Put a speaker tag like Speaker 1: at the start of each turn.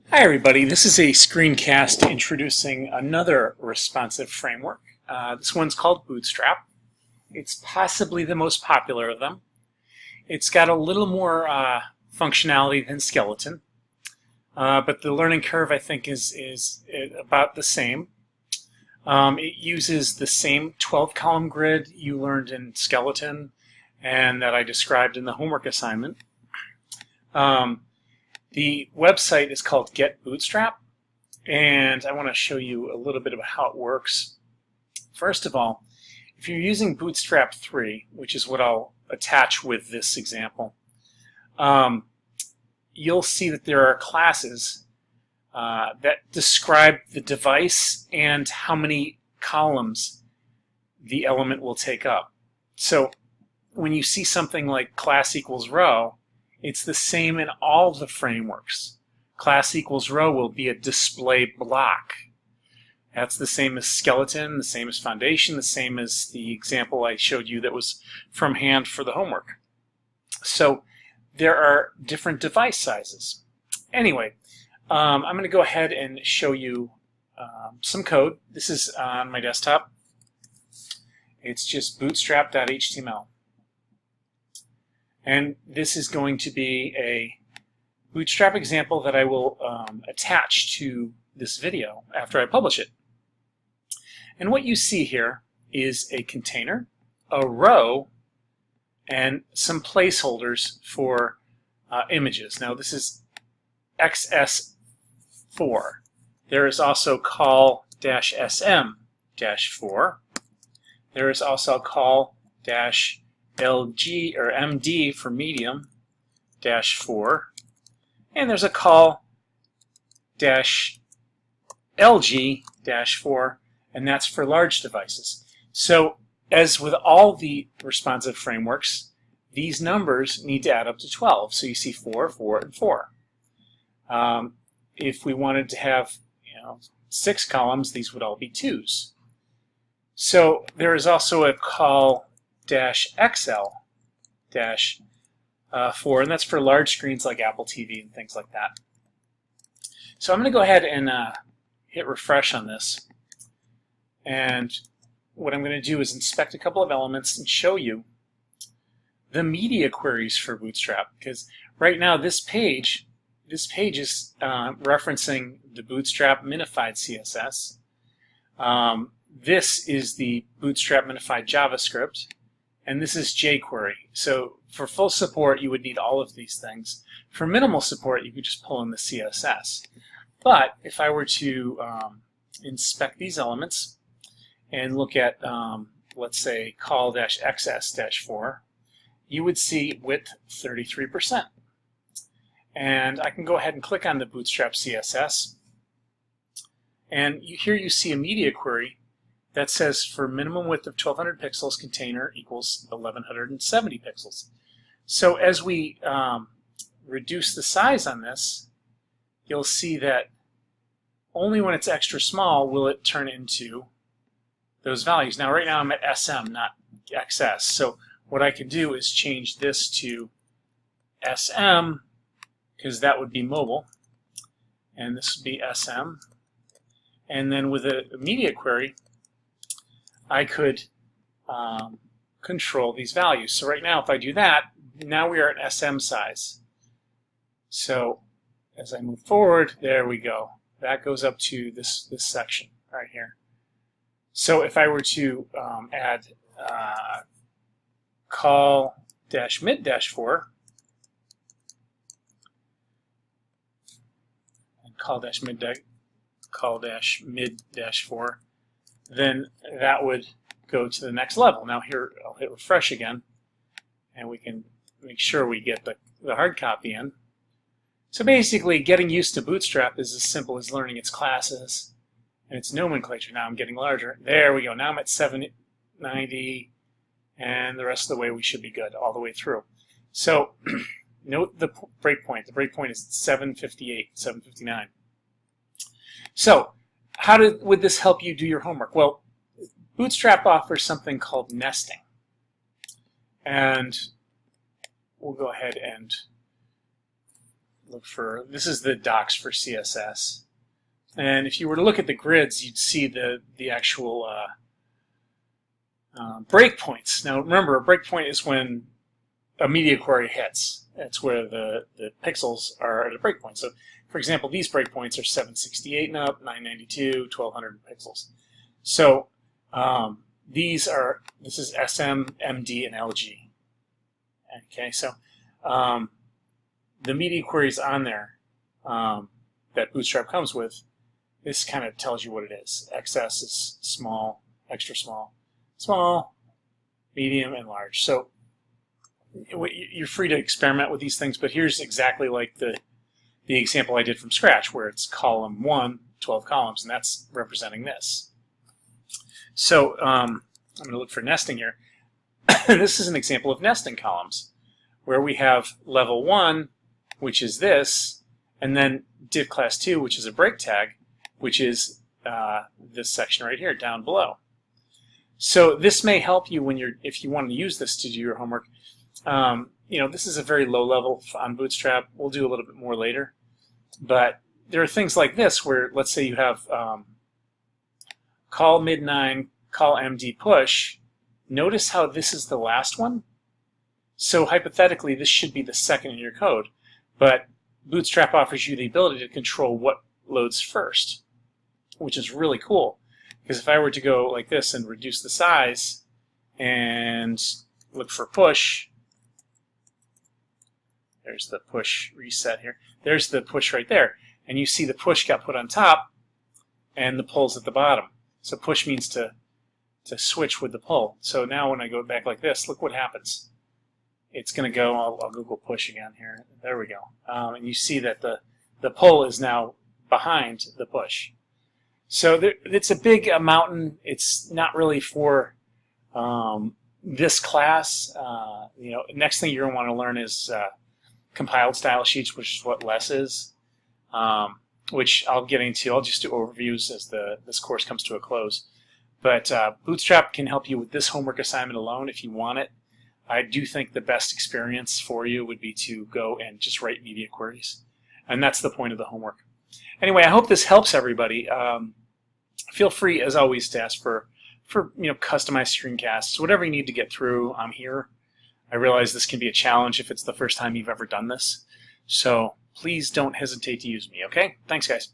Speaker 1: Hi everybody, this is a screencast introducing another responsive framework. This one's called Bootstrap. It's possibly the most popular of them. It's got a little more functionality than Skeleton, but the learning curve I think is about the same. It uses the same 12-column grid you learned in Skeleton and that I described in the homework assignment. The website is called Get Bootstrap, and I want to show you a little bit about how it works. First of all, if you're using Bootstrap 3, which is what I'll attach with this example, you'll see that there are classes that describe the device and how many columns the element will take up. So when you see something like class equals row, it's the same in all the frameworks. Class equals row will be a display block. That's the same as Skeleton, the same as Foundation, the same as the example I showed you that was from hand for the homework. So there are different device sizes. Anyway, I'm going to go ahead and show you some code. This is on my desktop. It's just bootstrap.html. And this is going to be a Bootstrap example that I will attach to this video after I publish it. And what you see here is a container, a row, and some placeholders for images. Now this is XS4. There is also call-sm-4. There is also call-LG or MD for medium -4, and there's a call-LG-4, and that's for large devices. So as with all the responsive frameworks, these numbers need to add up to 12. So you see 4, 4, and 4. If we wanted to have 6 columns, these would all be 2s. So there is also a call-XL-4, and that's for large screens like Apple TV and things like that. So I'm going to go ahead and hit refresh on this. And what I'm going to do is inspect a couple of elements and show you the media queries for Bootstrap. Because right now this page is referencing the Bootstrap minified CSS. This is the Bootstrap minified JavaScript. And this is jQuery. So for full support, you would need all of these things. For minimal support, you could just pull in the CSS. But if I were to inspect these elements and look at, let's say, call-XS-4, you would see width 33%. And I can go ahead and click on the Bootstrap CSS. And here you see a media query that says for minimum width of 1200 pixels, container equals 1170 pixels. So as we reduce the size on this, you'll see that only when it's extra small will it turn into those values. Now right now I'm at SM, not XS. So what I can do is change this to SM, because that would be mobile, and this would be SM. And then with a media query, I could control these values. So right now, if I do that, now we are at SM size. So as I move forward, there we go. That goes up to this section right here. So if I were to add call-mid-4 and call-mid-4, then that would go to the next level. Now here, I'll hit refresh again, and we can make sure we get the hard copy in. So basically, getting used to Bootstrap is as simple as learning its classes and its nomenclature. Now I'm getting larger. There we go. Now I'm at 790, and the rest of the way we should be good all the way through. So note the breakpoint. The breakpoint is 758, 759. So how would this help you do your homework? Well, Bootstrap offers something called nesting. And we'll go ahead and look for, this is the docs for CSS. And if you were to look at the grids, you'd see the actual breakpoints. Now remember, a breakpoint is when a media query hits. That's where the pixels are at a breakpoint. So, for example, these breakpoints are 768 and up, 992, 1200 pixels. So this is SM, MD, and LG. Okay, so the media queries on there that Bootstrap comes with, this kind of tells you what it is. XS is small, extra small, small, medium, and large. So you're free to experiment with these things, but here's exactly like the example I did from scratch, where it's column 1, 12 columns, and that's representing this. So I'm going to look for nesting here. This is an example of nesting columns, where we have level 1, which is this, and then div class 2, which is a break tag, which is this section right here down below. So this may help you when if you want to use this to do your homework. This is a very low level on Bootstrap. We'll do a little bit more later. But there are things like this where, let's say you have call mid9, call MD push. Notice how this is the last one? So hypothetically, this should be the second in your code. But Bootstrap offers you the ability to control what loads first, which is really cool. Because if I were to go like this and reduce the size and look for push, there's the push reset here. There's the push right there. And you see the push got put on top and the pull's at the bottom. So push means to switch with the pull. So now when I go back like this, look what happens. It's going to go, I'll Google push again here. There we go. And you see that the pull is now behind the push. So it's a big mountain. It's not really for this class. Next thing you're going to want to learn is compiled style sheets, which is what less is, which I'll get into. I'll just do overviews as this course comes to a close. But Bootstrap can help you with this homework assignment alone if you want it. I do think the best experience for you would be to go and just write media queries. And that's the point of the homework. Anyway, I hope this helps everybody. Feel free, as always, to ask for customized screencasts. Whatever you need to get through, I'm here. I realize this can be a challenge if it's the first time you've ever done this. So please don't hesitate to use me, okay? Thanks, guys.